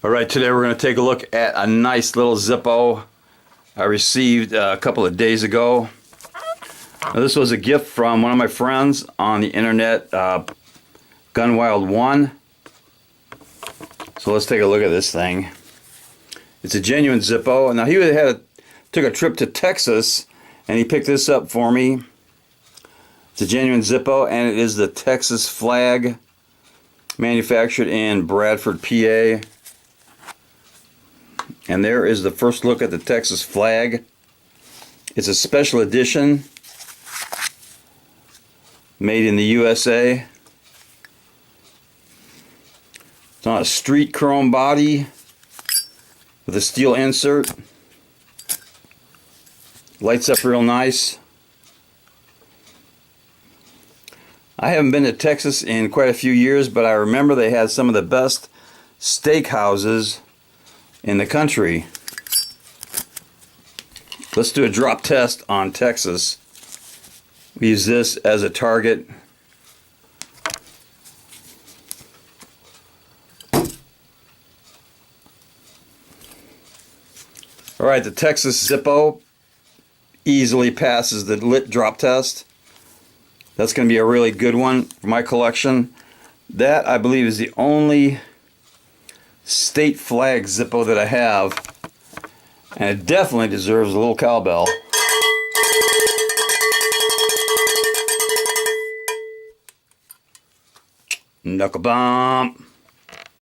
Alright, today we're going to take a look at a nice little Zippo I received a couple of days ago. Now, this was a gift from one of my friends on the internet, Gunwild1. So let's take a look at this thing. It's a genuine Zippo. Now he took a trip to Texas and he picked this up for me. It's a genuine Zippo and it is the Texas flag, manufactured in Bradford, PA. And there is the first look at the Texas flag. It's a special edition made in the USA. It's on a street chrome body with a steel insert. Lights up real nice. I haven't been to Texas in quite a few years, but I remember they had some of the best steakhouses in the country. Let's do a drop test on Texas. We use this as a target. Alright, the Texas Zippo easily passes the lit drop test. That's going to be a really good one for my collection. That, I believe, is the only state flag Zippo that I have, and it definitely deserves a little cowbell. Knuckle bump.